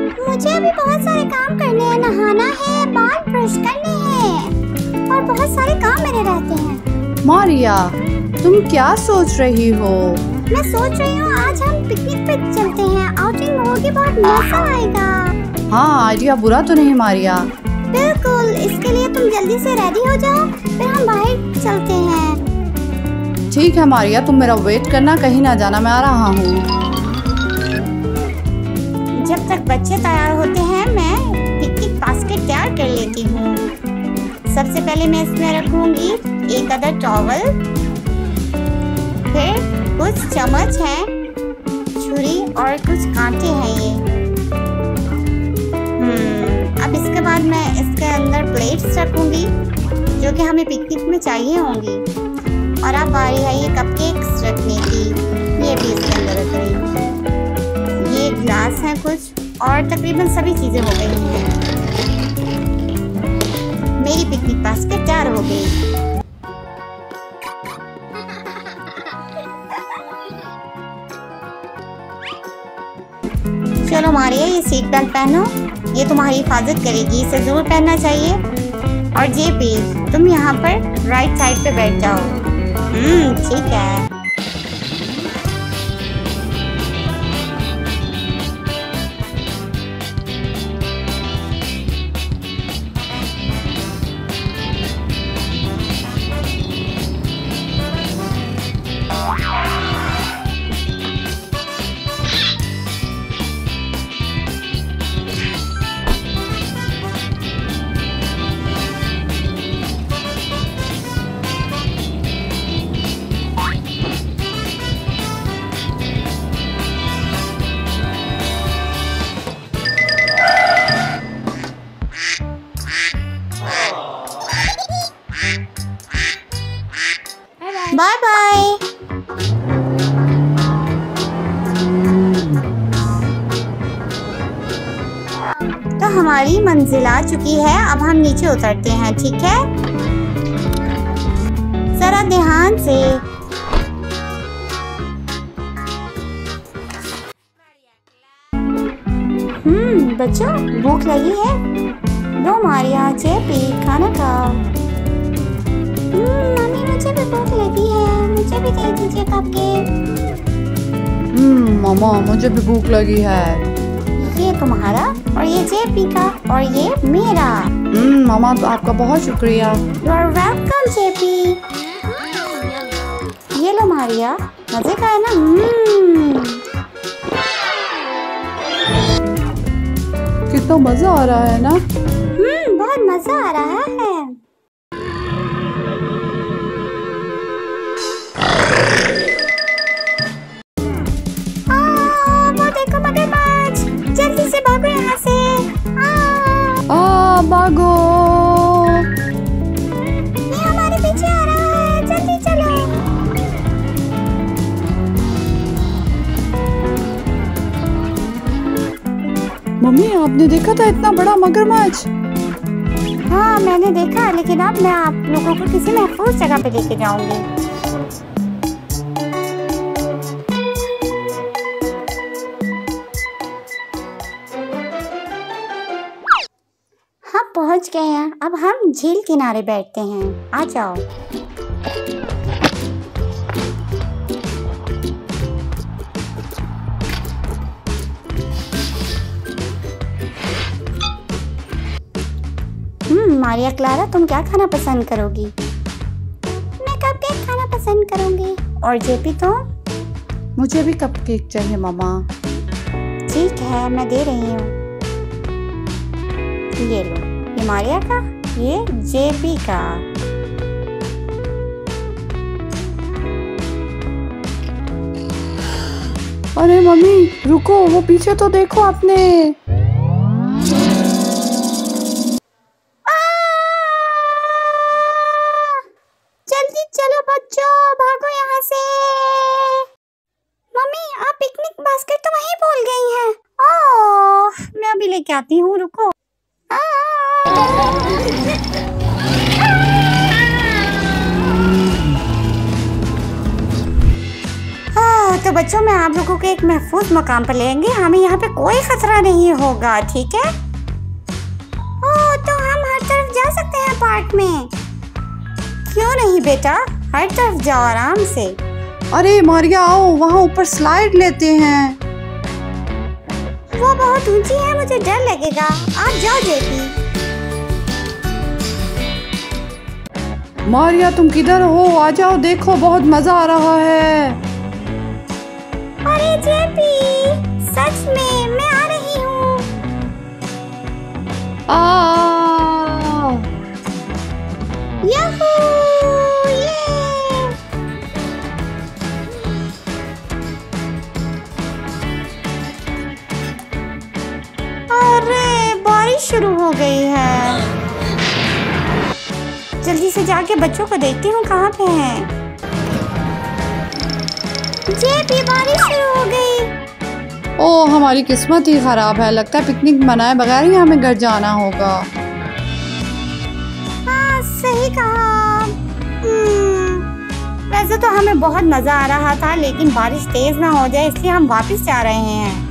मुझे अभी बहुत सारे काम करने हैं, नहाना है, बाल ब्रश करने हैं और बहुत सारे काम मेरे रहते हैं। मारिया, तुम क्या सोच रही हो? मैं सोच रही हूँ आज हम पिकनिक पे चलते हैं, आउटिंग होगी, बहुत मजा आएगा। हाँ, आइडिया बुरा तो नहीं मारिया। बिल्कुल, इसके लिए तुम जल्दी से रेडी हो जाओ, फिर हम बाहर चलते हैं। ठीक है मारिया, तुम मेरा वेट करना, कहीं ना जाना, मैं आ रहा हूँ। जब तक बच्चे तैयार होते हैं मैं पिकनिक बास्केट तैयार कर लेती हूँ। सबसे पहले मैं इसमें रखूंगी एक अदर टॉवल, फिर कुछ चम्मच हैं, छुरी और कुछ कांटे हैं ये। अब इसके बाद मैं इसके अंदर प्लेट्स रखूंगी जो कि हमें पिकनिक में चाहिए होंगी। और अब बारी है ये कपकेक्स रखने की, ये भी इसके अंदर रख रही हूँ। ये ग्लास है कुछ और तकरीबन सभी चीजें हो गई हैं। मेरी पिकनिक बास्केट तैयार हो गई। चलो मारिया, ये सीट बेल्ट पहनो, ये तुम्हारी हिफाजत करेगी, इसे जरूर पहनना चाहिए। और जेपी, तुम यहाँ पर राइट साइड पे बैठ जाओ। ठीक है। Bye bye. तो हमारी मंजिल आ चुकी है, अब हम नीचे उतरते हैं, ठीक है? जरा ध्यान से। बच्चों, भूख लगी है? लो मारिया, जेपी, खाना खाओ। मम्मी, मुझे भी भूख लगी है, मुझे भी दे दीजिए कपकेक। मामा, मुझे भी भूख लगी है। ये तुम्हारा और ये जेपी का और ये मेरा। मामा, तो आपका बहुत शुक्रिया। You are welcome JP. ये लो मारिया, मजे का है ना? कितना मजा आ रहा है ना? बहुत मजा आ रहा है। वो देखो मगरमच्छ, जल्दी से भागो यहाँ से। भागो। ये हमारे पीछे आ रहा है, जल्दी चलो। मम्मी, आपने देखा था इतना बड़ा मगरमच्छ? हाँ, मैंने देखा, लेकिन अब मैं आप लोगों को किसी महफूज जगह पे लेके जाऊंगी। हम पहुंच गए हैं, अब हम झील किनारे बैठते हैं, आ जाओ। मारिया क्लारा, तुम क्या खाना पसंद करोगी? मैं कपकेक खाना पसंद करूंगी। और जेपी, तुम? मुझे भी कपकेक चाहिए मामा। ठीक है, मैं दे रही हूँ। ये लो, ये मारिया का, ये जेपी का। अरे मम्मी, रुको, वो पीछे तो देखो आपने। जल्दी चलो बच्चों, भागो यहाँ से। मम्मी, आप पिकनिक बास्केट तो वहीं भूल गई हैं। ओह, मैं अभी लेके आती हूँ, रुको। तो बच्चों, मैं आप लोगों को एक महफूज मकाम पर लेंगे। हमें यहाँ पे कोई खतरा नहीं होगा, ठीक है? ओह, तो हम हर तरफ जा सकते हैं पार्क में? क्यों नहीं बेटा, हर तरफ जाओ आराम से। अरे मारिया, आओ वहाँ ऊपर स्लाइड लेते हैं। वो बहुत ऊंची है, मुझे डर लगेगा। आप जाओ जेपी। मारिया, तुम किधर हो? आ जाओ, देखो बहुत मजा आ रहा है। अरे जेपी, सच में मैं आ रही हूँ। याहू, ये। अरे बारिश शुरू हो गई है। जल्दी से जाके बच्चों को देखती हूँ कहाँ पे हैं। जेपी, बारिश शुरू हो गई। ओह, हमारी किस्मत ही खराब है। लगता है पिकनिक मनाए बगैर ही हमें घर जाना होगा। हाँ, सही कहा। वैसे तो हमें बहुत मजा आ रहा था, लेकिन बारिश तेज ना हो जाए इसलिए हम वापस जा रहे हैं।